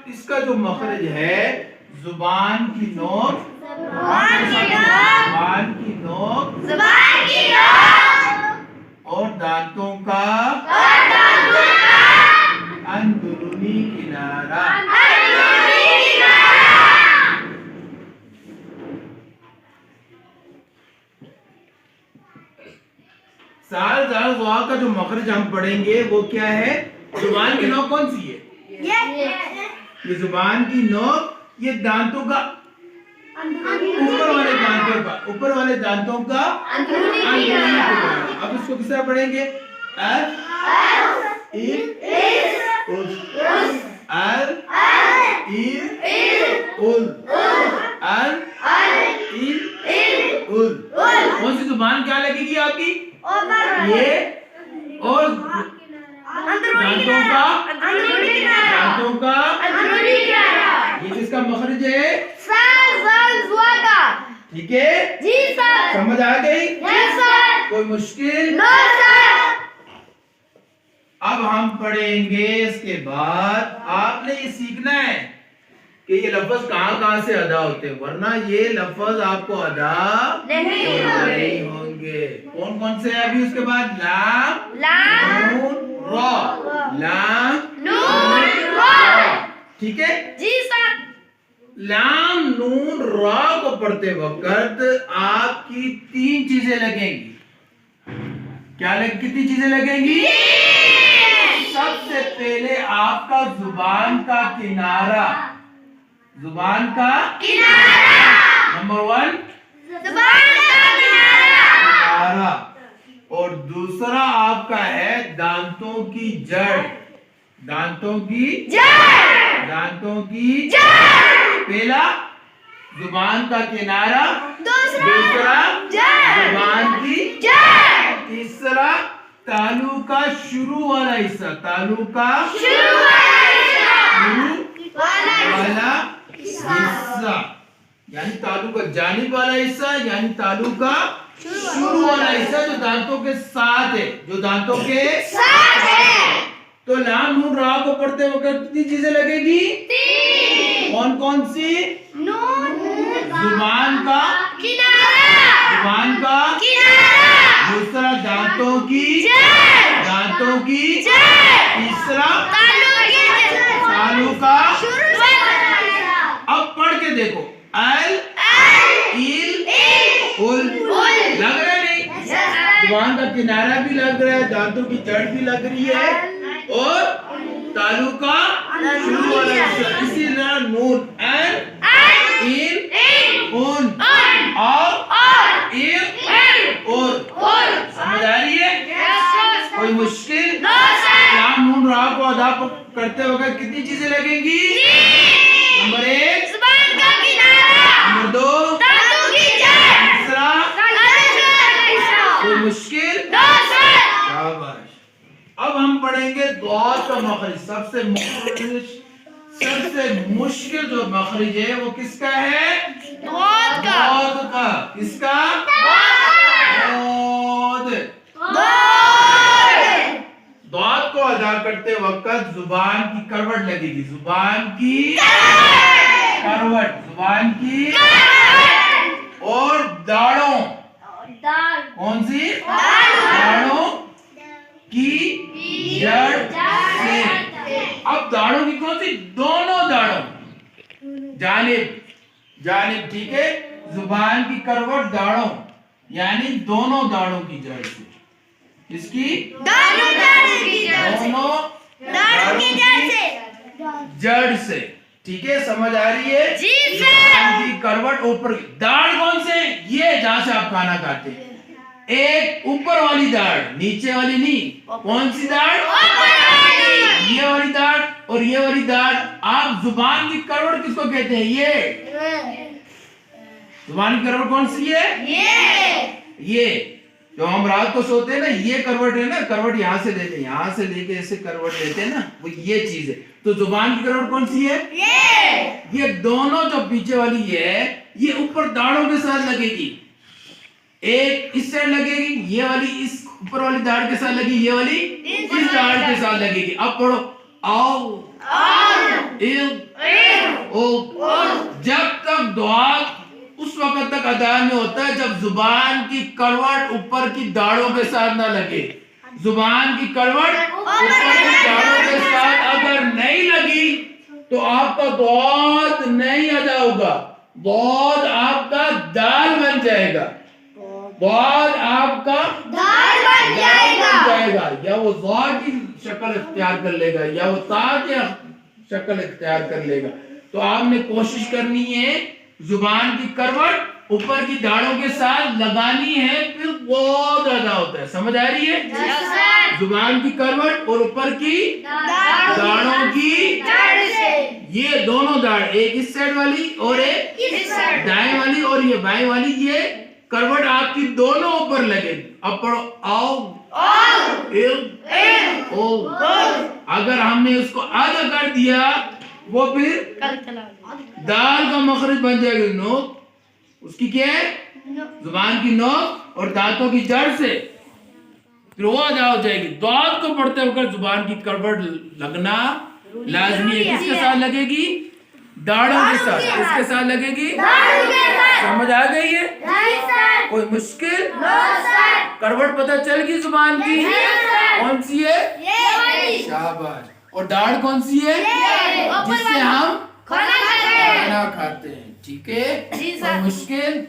اس کا جو مخرج ہے زبان کی نوک، اور دانتوں کا اندرونی کنارہ۔ سال زوا کا جو مخرج ہم پڑھیں گے وہ کیا ہے؟ زبان کی نوک کون سی ہے؟ یہ زبان کی نوک، یہ دانتوں کا اوپر والے دانتوں کا اندرونی کنارہ۔ اب اس کو کس طرح پڑھیں گے؟ کون سی زبان کیا لگے گی آپ کی؟ یہ اور دانتوں کا یہ کس کا مخرج ہے؟ ٹھیک ہے، سمجھ آ گئی؟ کوئی مشکل؟ اب ہم پڑھیں گے اس کے بعد آپ نے یہ سیکھنا ہے کہ یہ لفظ کہاں سے ادا ہوتے ہیں، ورنہ یہ لفظ آپ کو ادا نہیں ہوں گے۔ کون سے ہیں ابھی؟ اس کے بعد لام نون را، لام نون را، ٹھیک ہے جی سر۔ لام نون را کو پڑھتے وقت آپ کی 3 چیزیں لگیں گی۔ کتنی چیزیں لگیں گی؟ سب سے پہلے آپ کا زبان کا کنارہ، نمبر 1 کنارہ، اور دوسرا آپ کا ہے دانتوں کی جڑ، پہلا زبان کا کنارہ، دوسرا زبان کی جڑ، تیسرا تالو کا شروع والا حصہ، یعنی تالو کا جانب والا حصہ، یعنی تالو کا شروع والا حصہ جو دانتوں کے ساتھ ہے، تو لام نون را کو پڑھتے وقت کتنی چیزیں لگے گی؟ 3۔ کون سی؟ زبان کا کنارہ، دوسرا دانتوں کی تیسرا تالو کا۔ اب پڑھ کے دیکھو، لگ رہا نہیں؟ زبان کا کنارہ بھی لگ رہا ہے، دانتوں کی جڑ بھی لگ رہی ہے، اور تالو کا شروع والا حصہ، اسی طرح نون اور سمجھ آ رہی ہے؟ کوئی مشکل؟ لام نون را کو ادا کرتے وقت کتنی چیزیں لگیں گی؟ نمبر 1 زبان کا کنارہ، نمبر 2 دانتوں کی جڑ، تیسرا کوئی مشکل؟ شاباش۔ اب ہم پڑھیں گے ضاد کا مخرج۔ سب سے مشکل جو مخرج ہے وہ کس کا ہے؟ ضاد کا۔ کس کا؟ ضاد کو ادا کرتے وقت زبان کی کروٹ لگے گی، اور داڑوں، کون سی؟ داڑوں کی جڑ سے۔ اب داڑوں کی کون سی؟ دونوں داڑوں، جانب، ٹھیک ہے، زبان کی کروٹ داڑوں، یعنی دونوں داڑوں کی جڑ سے۔ اس کی دونوں داڑوں کی جڑ سے، ٹھیک ہے، سمجھ آ رہی ہے؟ جی سر۔ زبان کی کروٹ اوپر، داڑ کون سے؟ یہ جہاں سے آپ کھانا کھاتے ہیں، ایک اوپر والی داڑ، نیچے والی نہیں۔ کون سی داڑ؟ یہ والی داڑ اور یہ والی داڑ۔ آپ زبان کی کروٹ کس کو کہتے ہیں؟ یہ زبان کی کروٹ کون سی ہے؟ یہ جو ہم رات کو سوتے ہیں نا، یہ کروٹ ہے نا، کروٹ یہاں سے لیتے ہیں، یہاں سے لے کے ایسے کروٹ لیتے ہیں نا، وہ یہ چیز ہے۔ تو زبان کی کروٹ کون سی ہے؟ یہ دونوں جو پیچھے والی ہے، یہ اوپر داڑوں کے ساتھ لگے گی، ایک اس سائڈ لگے گی، یہ والی اس اوپر والی داڑھ کے ساتھ لگے گی، یہ والی اس داڑھ کے ساتھ لگے گی۔ اب پڑھو، آؤ جب تک دعات اس وقت تک ادا نہیں ہوتا ہے جب زبان کی کروٹ اوپر کی داڑھوں کے ساتھ نہ لگے. زبان کی کروٹ اوپر کی داڑھوں کے ساتھ اگر نہیں لگی تو آپ کا دعات نہیں ادا ہوگا. دعات آپ کا دال بن جائے گا. دعات آپ کا دال بن جائے گا یا وہ ضا کی شکل اختیار کر لے گا یا وہ تا کی شکل اختیار کر لے گا. تو آپ نے کوشش کرنی ہے زبان کی کروٹ اوپر کی داڑھوں کے ساتھ لگانی ہے پھر بہت ادا ہوتا ہے. سمجھ آ رہی ہے؟ زبان کی کروٹ اور اوپر کی داڑھوں کی یہ دونوں داڑھ ایک اس سائڈ والی اور ایک دائیں والی اور یہ بائیں والی یہ کروٹ آپ کی دونوں اوپر لگے. اب پڑھو آؤ اگر ہم نے اس کو آدھا کر دیا وہ پھر دال کا مخرج بن جائے گا. نوک اس کی کیا ہے زبان کی نوک اور دانتوں کی جڑ سے پھر وہ ادا ہو جائے گی. دعات کو پڑھتے وقت زبان کی کروٹ لگنا لازمی ہے. کس کے ساتھ لگے گی؟ داڑھوں کے ساتھ. کس کے ساتھ لگے گی؟ سمجھ آ گئی ہے؟ کوئی مشکل؟ کروٹ پتہ چل گئی زبان کی کون سی ہے؟ شاباش. اور داڑھ کون سی ہے؟ جس سے ہم کھانا کھاتے ہیں. ٹھیک ہے؟ کوئی مشکل؟